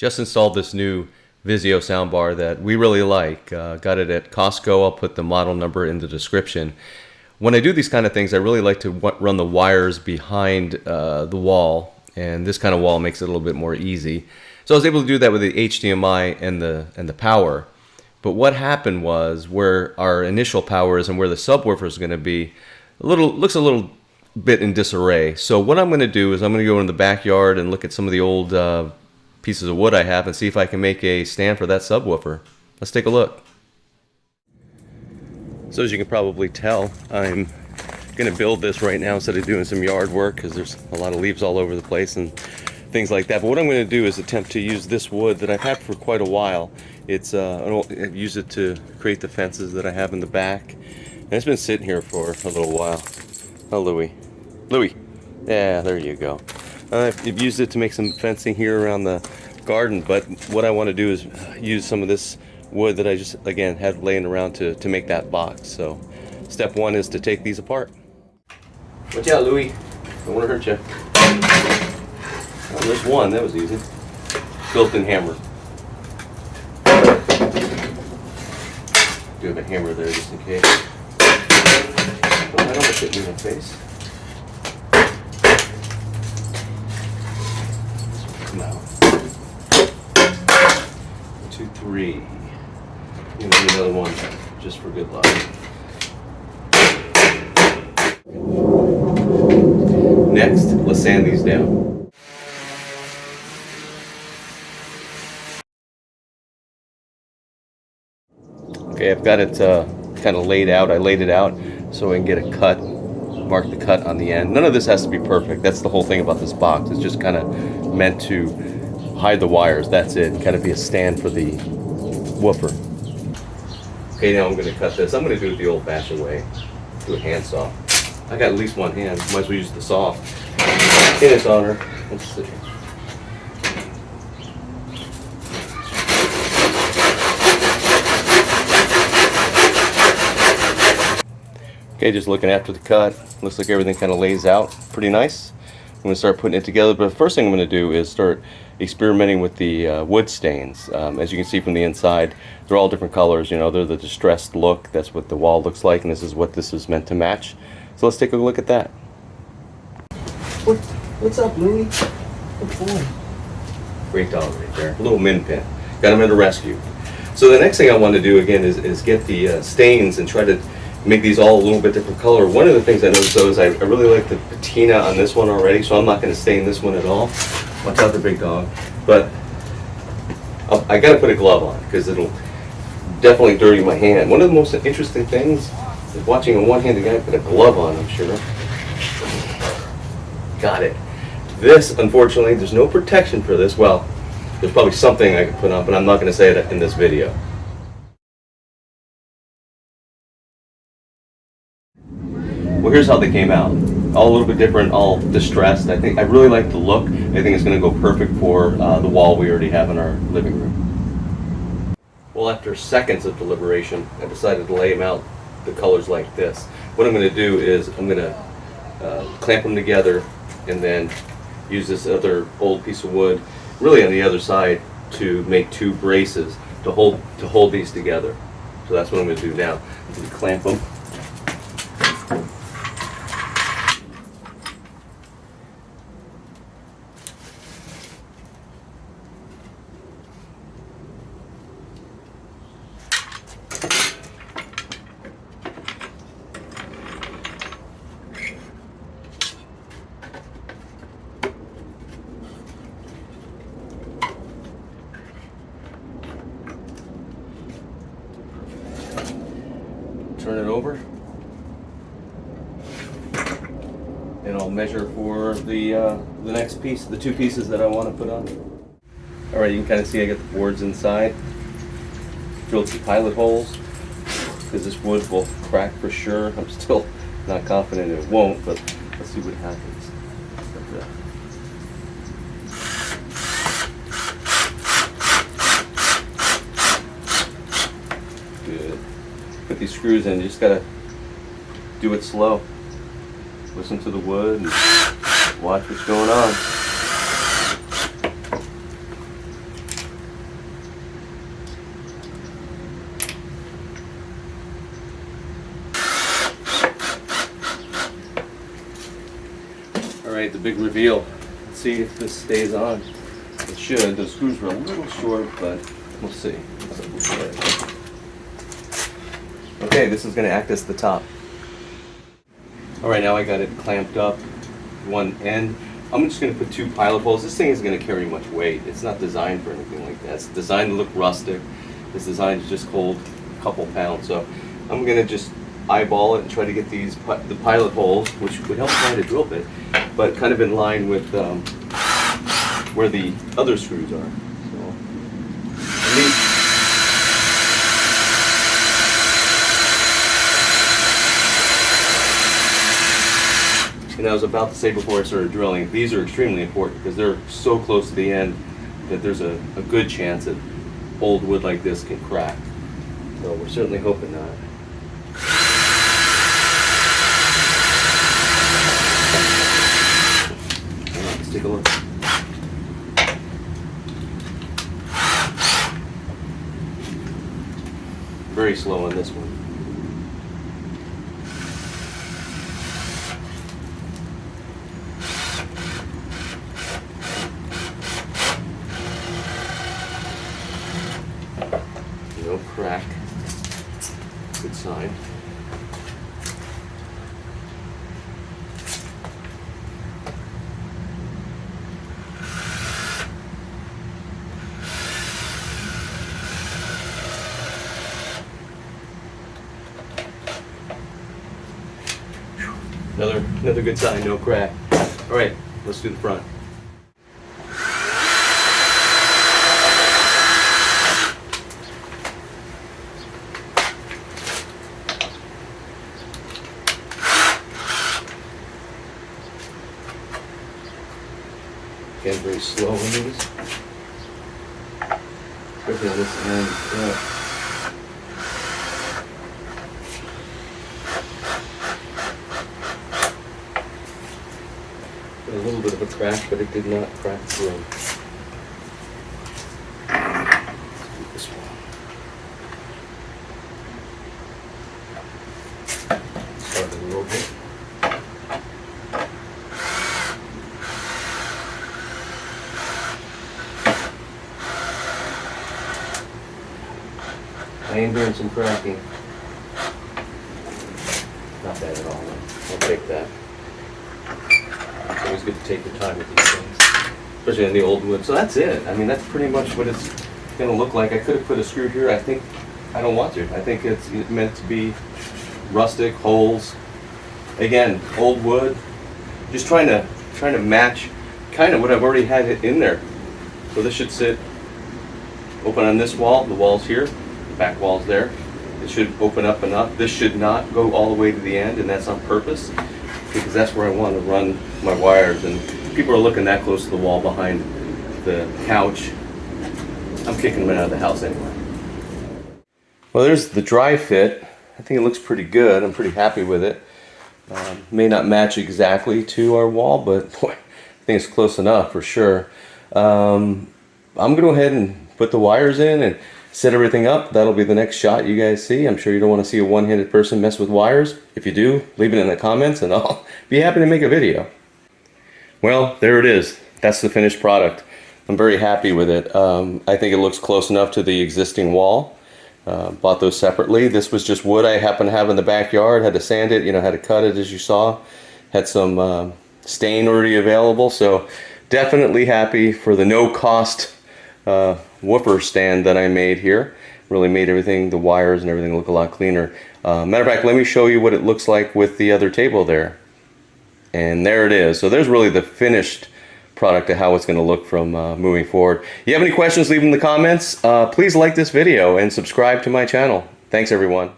Just installed this new Vizio soundbar that we really like. Got it at Costco. I'll put the model number in the description. When I do these kind of things, I really like to run the wires behind the wall, and this kind of wall makes it a little bit more easy. So I was able to do that with the HDMI and the power. But what happened was, where our initial power is and where the subwoofer is going to be, looks a little bit in disarray. So what I'm going to do is I'm going to go in the backyard and look at some of the old pieces of wood I have and see if I can make a stand for that subwoofer. Let's take a look. So as you can probably tell, I'm going to build this right now instead of doing some yard work, because there's a lot of leaves all over the place and things like that. But what I'm going to do is attempt to use this wood that I've had for quite a while. I've used it to create the fences that I have in the back, and it's been sitting here for a little while. Oh, Louie. Yeah, there you go. I've used it to make some fencing here around the garden, but what I want to do is use some of this wood that I just, again, had laying around to make that box. So step one is to take these apart. Watch out, Louie. Don't want to hurt you. Oh, there's one. That was easy. Built-in hammer. Do have a hammer there just in case. Oh, I don't want to hit me in the face. Come out. 2, 3. You know, another one just for good luck. Next, let's sand these down. Okay, I've got it kind of laid out. I laid it out so I can get a cut, mark the cut on the end. None of this has to be perfect. That's the whole thing about this box. It's just kind of meant to hide the wires. That's it. Kind of be a stand for the woofer. Okay, now I'm going to cut this. I'm going to do it the old-fashioned way. Do a handsaw. I got at least one hand. Might as well use the saw. In its honor. Let's see. Okay, just looking after the cut, looks like everything kind of lays out pretty nice. I'm going to start putting it together, but the first thing I'm going to do is start experimenting with the wood stains. As you can see from the inside, they're all different colors. You know, they're the distressed look. That's what the wall looks like, and this is what this is meant to match. So let's take a look at that. What's up, Louie? Good boy. Great dog right there. A little min pin. Got him at a rescue. So the next thing I want to do again is get the stains and try to make these all a little bit different color. One of the things I noticed though is I really like the patina on this one already, so I'm not going to stain this one at all. Watch out, the big dog. But I got to put a glove on because it'll definitely dirty my hand. One of the most interesting things is watching a one-handed guy put a glove on, I'm sure. Got it. This, unfortunately, there's no protection for this. Well, there's probably something I could put on, but I'm not going to say it in this video. Well, here's how they came out. All a little bit different, all distressed. I really like the look. I think it's going to go perfect for the wall we already have in our living room. Well, after seconds of deliberation, I decided to lay them out the colors like this. What I'm going to do is I'm going to clamp them together and then use this other old piece of wood, really on the other side, to make 2 braces to hold these together. So that's what I'm going to do now. I'm going to clamp them. Turn it over, and I'll measure for the next piece, the 2 pieces that I want to put on. All right, you can kind of see I got the boards inside. Drilled some pilot holes because this wood will crack for sure. I'm still not confident it won't, but let's see what happens. Good. Put these screws in. You just gotta do it slow. Listen to the wood and watch what's going on. right, the big reveal. Let's see if this stays on. It should. The screws were a little short, but we'll see. Okay, this is going to act as the top. All right, now I got it clamped up one end. I'm just going to put 2 pilot holes. This thing isn't going to carry much weight. It's not designed for anything like that. It's designed to look rustic. It's designed to just hold a couple pounds. So I'm going to just eyeball it and try to get the pilot holes, which would help find a drill bit, but kind of in line with where the other screws are. And I was about to say before I started drilling, these are extremely important because they're so close to the end that there's a good chance that old wood like this can crack. So we're certainly hoping not. Let's take a look. Very slow on this one. No crack. Good sign. Another good sign, no crack. All right, let's do the front. Again, very slow on these. Especially on this end. Yeah. A little bit of a crack, but it did not crack through. Let's do this one. Start a little bit. I am doing some cracking. Not bad at all. I'll take that. It's always good to take your time with these things, especially on the old wood. So that's it. I mean, that's pretty much what it's going to look like. I could have put a screw here. I think I don't want to. I think it's meant to be rustic, holes. Again, old wood. Just trying to match kind of what I've already had in there. So this should sit open on this wall. The wall's here. The back wall's there. It should open up enough. This should not go all the way to the end, and that's on purpose because that's where I want to run my wires. And people are looking that close to the wall behind the couch. I'm kicking them out of the house anyway. Well, there's the dry fit. I think it looks pretty good. I'm pretty happy with it. May not match exactly to our wall, but boy, I think it's close enough for sure. I'm going to go ahead and put the wires in and set everything up. That'll be the next shot you guys see. I'm sure you don't want to see a one-handed person mess with wires. If you do, leave it in the comments and I'll be happy to make a video. Well, there it is. That's the finished product. I'm very happy with it. I think it looks close enough to the existing wall. Bought those separately. This was just wood I happen to have in the backyard. Had to sand it, had to cut it as you saw. Had some stain already available. So definitely happy for the no-cost woofer stand that I made here. Really made everything, the wires and everything, look a lot cleaner. Matter of fact, let me show you what it looks like with the other table there. And there it is. So there's really the finished product of how it's going to look from moving forward. If you have any questions, leave them in the comments. Please like this video and subscribe to my channel. Thanks, everyone.